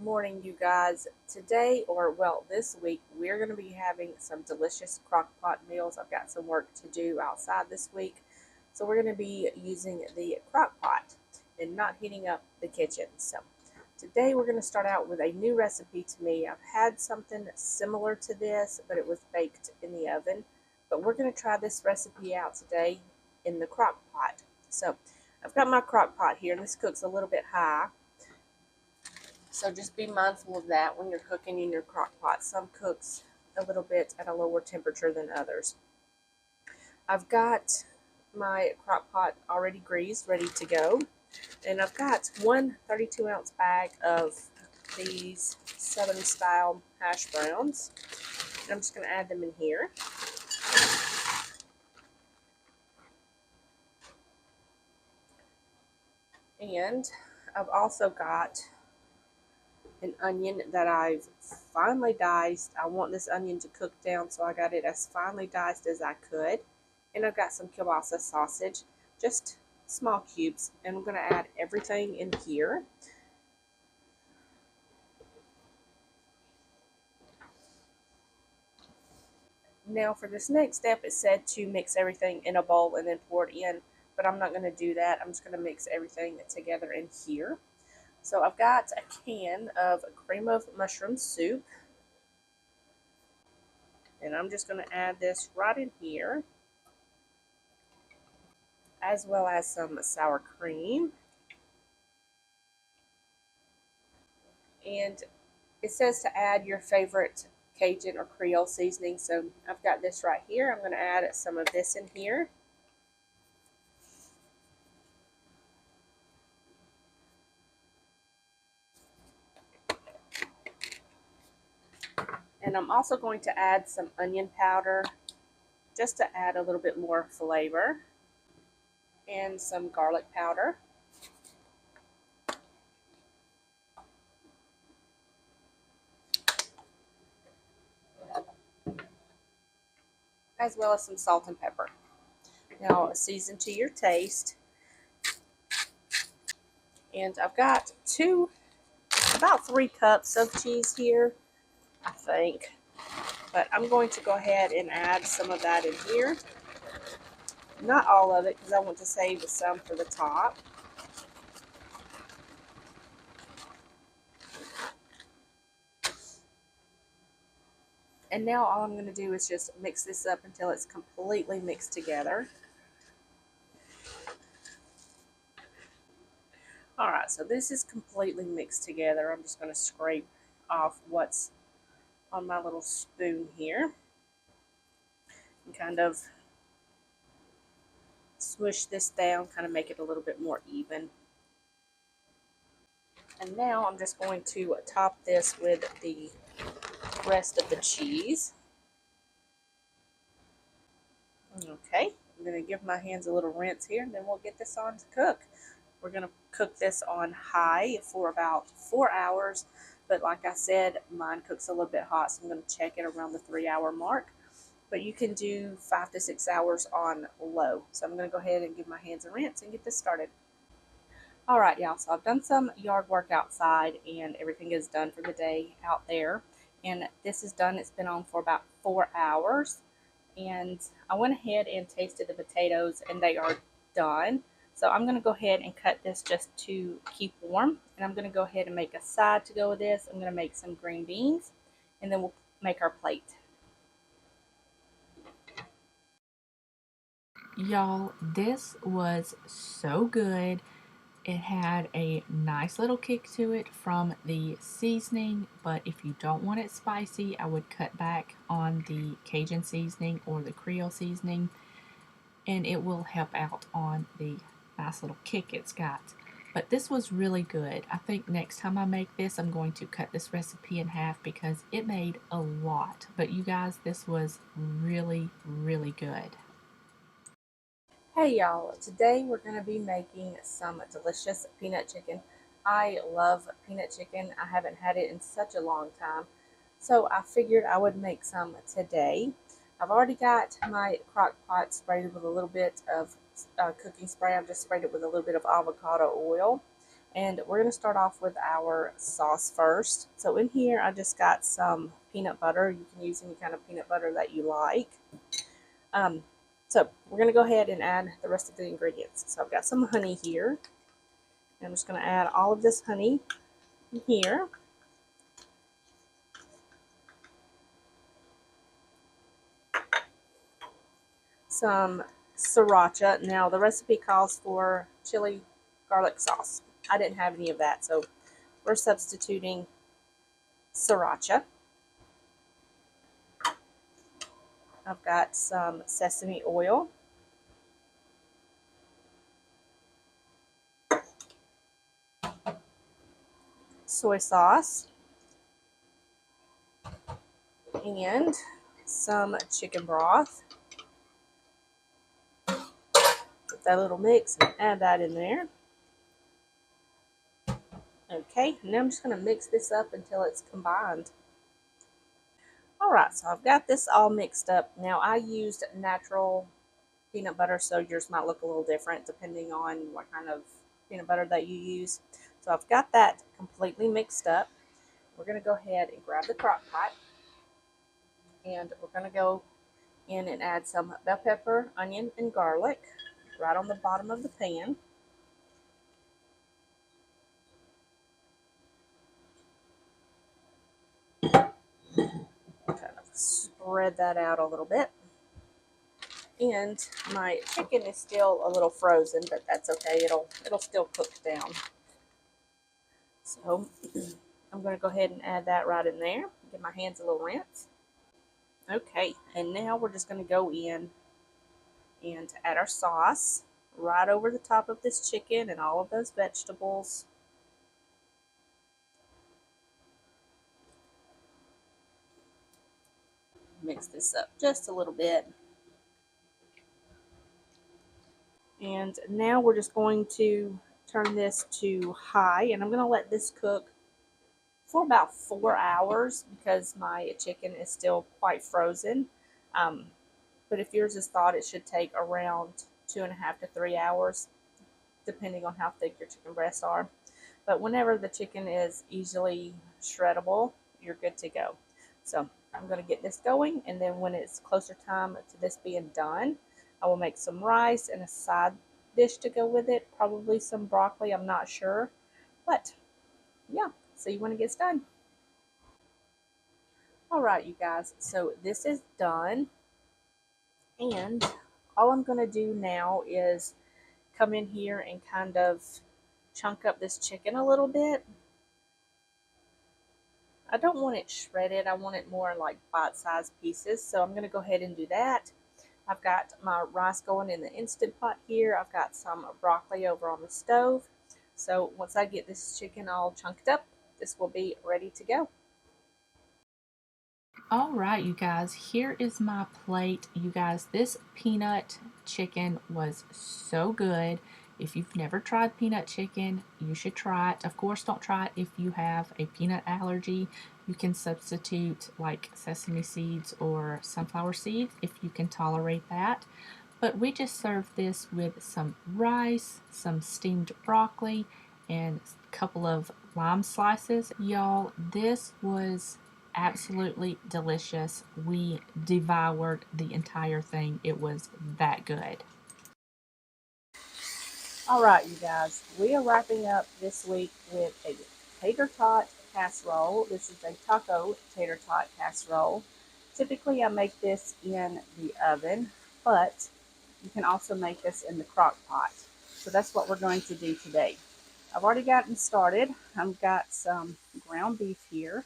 Morning, you guys. Today, or well, this week, we're going to be having some delicious Crockpot meals. I've got some work to do outside this week, so we're going to be using the Crockpot and not heating up the kitchen. So today we're going to start out with a new recipe to me. I've had something similar to this, but it was baked in the oven. But we're going to try this recipe out today in the Crockpot. So I've got my Crockpot here, and this cooks a little bit high. So just be mindful of that when you're cooking in your crock pot. Some cooks a little bit at a lower temperature than others. I've got my crock pot already greased, ready to go. And I've got one 32-ounce bag of these Southern style hash browns. And I'm just going to add them in here. And I've also got an onion that I've finely diced. I want this onion to cook down, so I got it as finely diced as I could. And I've got some kielbasa sausage, just small cubes, and I'm going to add everything in here. Now for this next step, it said to mix everything in a bowl and then pour it in, but I'm not going to do that. I'm just going to mix everything together in here. So I've got a can of cream of mushroom soup, and I'm just going to add this right in here, as well as some sour cream. And it says to add your favorite Cajun or Creole seasoning, so I've got this right here. I'm going to add some of this in here. And I'm also going to add some onion powder, just to add a little bit more flavor, and some garlic powder. As well as some salt and pepper. Now season to your taste. And I've got about 3 cups of cheese here, I think. But I'm going to go ahead and add some of that in here. Not all of it, because I want to save some for the top. And now all I'm going to do is just mix this up until it's completely mixed together. Alright, so this is completely mixed together. I'm just going to scrape off what's on my little spoon here and kind of swish this down, kind of make it a little bit more even. And now I'm just going to top this with the rest of the cheese. Okay, I'm going to give my hands a little rinse here, and then we'll get this on to cook. We're going to cook this on high for about 4 hours, but like I said, mine cooks a little bit hot, so I'm going to check it around the 3-hour mark. But you can do 5 to 6 hours on low. So I'm going to go ahead and give my hands a rinse and get this started. Alright, y'all, so I've done some yard work outside, and everything is done for the day out there. And this is done. It's been on for about 4 hours. And I went ahead and tasted the potatoes, and they are done. So I'm going to go ahead and cut this just to keep warm. And I'm going to go ahead and make a side to go with this. I'm going to make some green beans, and then we'll make our plate. Y'all, this was so good. It had a nice little kick to it from the seasoning, but if you don't want it spicy, I would cut back on the Cajun seasoning or the Creole seasoning, and it will help out on the nice little kick it's got. But this was really good. I think next time I make this, I'm going to cut this recipe in half because it made a lot. But you guys, this was really, really good. Hey y'all, today we're going to be making some delicious peanut chicken. I love peanut chicken. I haven't had it in such a long time, so I figured I would make some today. I've already got my crock pot sprayed with a little bit of cooking spray. I've just sprayed it with a little bit of avocado oil. And we're going to start off with our sauce first. So in here I just got some peanut butter. You can use any kind of peanut butter that you like. So we're going to go ahead and add the rest of the ingredients. So I've got some honey here. I'm just going to add all of this honey in here. Some sriracha. Now the recipe calls for chili garlic sauce. I didn't have any of that, so we're substituting sriracha. I've got some sesame oil. Soy sauce. And some chicken broth. Get that little mix and add that in there. Okay, now I'm just going to mix this up until it's combined. Alright, so I've got this all mixed up. Now I used natural peanut butter, so yours might look a little different depending on what kind of peanut butter that you use. So I've got that completely mixed up. We're going to go ahead and grab the crock pot, and we're going to go in and add some bell pepper, onion, and garlic right on the bottom of the pan. Kind of spread that out a little bit. And my chicken is still a little frozen, but that's okay. It'll still cook down. So I'm going to go ahead and add that right in there. Give my hands a little rinse. Okay, and now we're just going to go in and add our sauce right over the top of this chicken and all of those vegetables. Mix this up just a little bit. And now we're just going to turn this to high, and I'm going to let this cook for about 4 hours because my chicken is still quite frozen. But if yours is thawed, it should take around 2.5 to 3 hours, depending on how thick your chicken breasts are. But whenever the chicken is easily shreddable, you're good to go. So I'm going to get this going, and then when it's closer time to this being done, I will make some rice and a side dish to go with it, probably some broccoli, I'm not sure. But yeah, see you when it gets done. Alright, you guys, so this is done, and all I'm going to do now is come in here and kind of chunk up this chicken a little bit. I don't want it shredded, I want it more like bite-sized pieces, so I'm going to go ahead and do that. I've got my rice going in the Instant Pot here. I've got some broccoli over on the stove. So once I get this chicken all chunked up, this will be ready to go. All right, you guys, here is my plate. You guys, this peanut chicken was so good. If you've never tried peanut chicken, you should try it. Of course, don't try it if you have a peanut allergy. You can substitute like sesame seeds or sunflower seeds if you can tolerate that. But we just served this with some rice, some steamed broccoli, and a couple of lime slices. Y'all, this was absolutely delicious. We devoured the entire thing. It was that good. All right, you guys, we are wrapping up this week with a tater tot casserole. This is a taco tater tot casserole. Typically, I make this in the oven, but you can also make this in the crock pot. So that's what we're going to do today. I've already gotten started. I've got some ground beef here,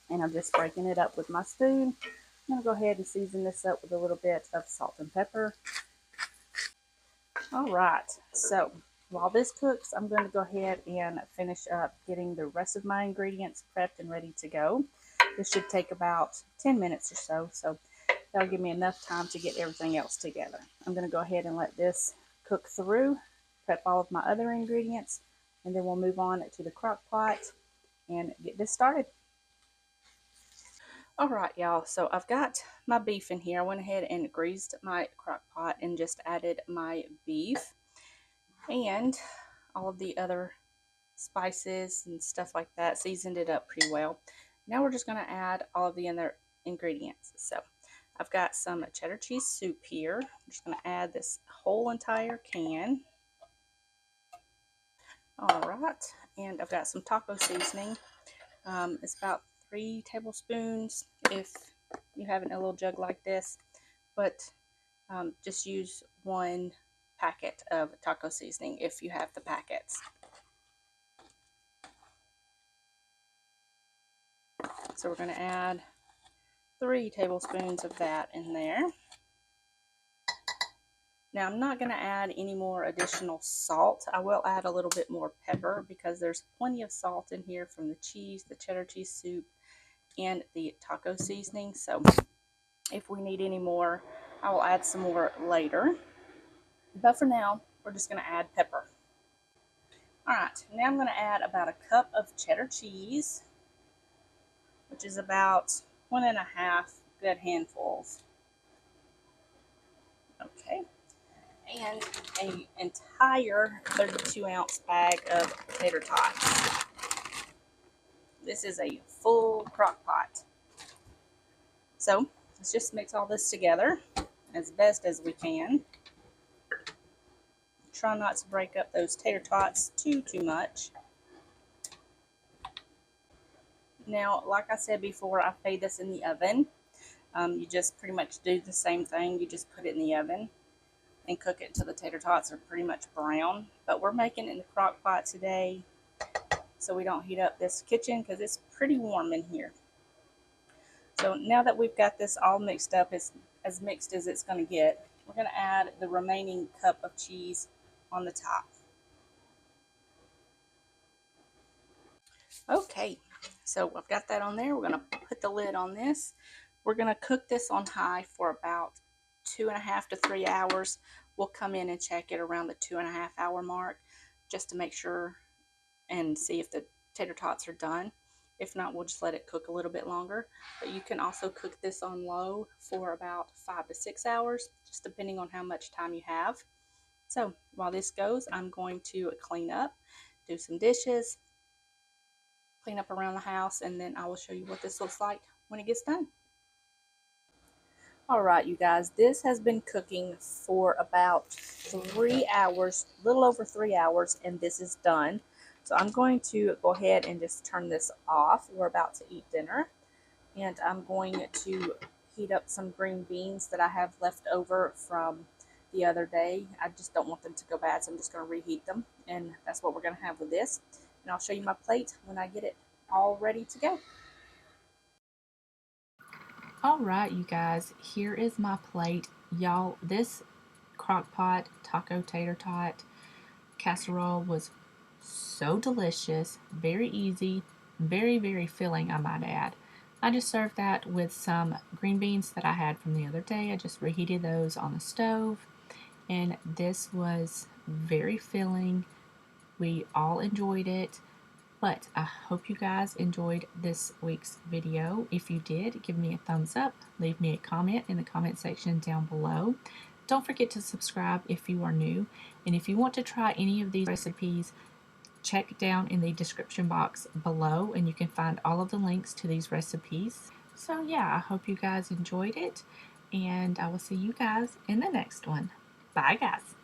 and I'm just breaking it up with my spoon. I'm going to go ahead and season this up with a little bit of salt and pepper. All right, so while this cooks, I'm going to go ahead and finish up getting the rest of my ingredients prepped and ready to go. This should take about 10 minutes or so, so that'll give me enough time to get everything else together. I'm going to go ahead and let this cook through, prep all of my other ingredients, and then we'll move on to the crock pot and get this started. All right, y'all, so I've got my beef in here. I went ahead and greased my crock pot and just added my beef and all of the other spices and stuff like that, seasoned it up pretty well. Now we're just going to add all of the other ingredients. So I've got some cheddar cheese soup here. I'm just going to add this whole entire can. All right, and I've got some taco seasoning. It's about 3 tablespoons if you have it in a little jug like this, but just use 1 packet of taco seasoning if you have the packets. So we're going to add 3 tablespoons of that in there. Now I'm not going to add any more additional salt. I will add a little bit more pepper because there's plenty of salt in here from the cheese, the cheddar cheese soup, and the taco seasoning. So if we need any more, I will add some more later. But for now, we're just going to add pepper. Alright, now I'm going to add about a cup of cheddar cheese, which is about 1.5 good handfuls. Okay. And an entire 32-ounce bag of tater tots. This is a full crock pot. So let's just mix all this together as best as we can. Try not to break up those tater tots too much. Now, like I said before, I've made this in the oven. You just pretty much do the same thing. You just put it in the oven and cook it until the tater tots are pretty much brown. But we're making it in the crock pot today so we don't heat up this kitchen because it's pretty warm in here. So now that we've got this all mixed up, as mixed as it's going to get, we're going to add the remaining cup of cheese on the top. Okay, so I've got that on there. We're going to put the lid on this. We're going to cook this on high for about 2.5 to 3 hours. We'll come in and check it around the 2.5 hour mark just to make sure and see if the tater tots are done. If not, we'll just let it cook a little bit longer. But you can also cook this on low for about 5 to 6 hours, just depending on how much time you have. So while this goes, I'm going to clean up, do some dishes, clean up around the house, and then I will show you what this looks like when it gets done. Alright, you guys, this has been cooking for about 3 hours, a little over 3 hours, and this is done. So I'm going to go ahead and just turn this off. We're about to eat dinner, and I'm going to heat up some green beans that I have left over from the other day. I just don't want them to go bad, so I'm just going to reheat them, and that's what we're going to have with this. And I'll show you my plate when I get it all ready to go. Alright, you guys, here is my plate. Y'all, this crockpot taco tater tot casserole was so delicious, very easy, very filling, I might add. I just served that with some green beans that I had from the other day. I just reheated those on the stove, and this was very filling. We all enjoyed it. But I hope you guys enjoyed this week's video. If you did, give me a thumbs up. Leave me a comment in the comment section down below. Don't forget to subscribe if you are new. And if you want to try any of these recipes, check down in the description box below and you can find all of the links to these recipes. So yeah, I hope you guys enjoyed it, and I will see you guys in the next one. Bye guys.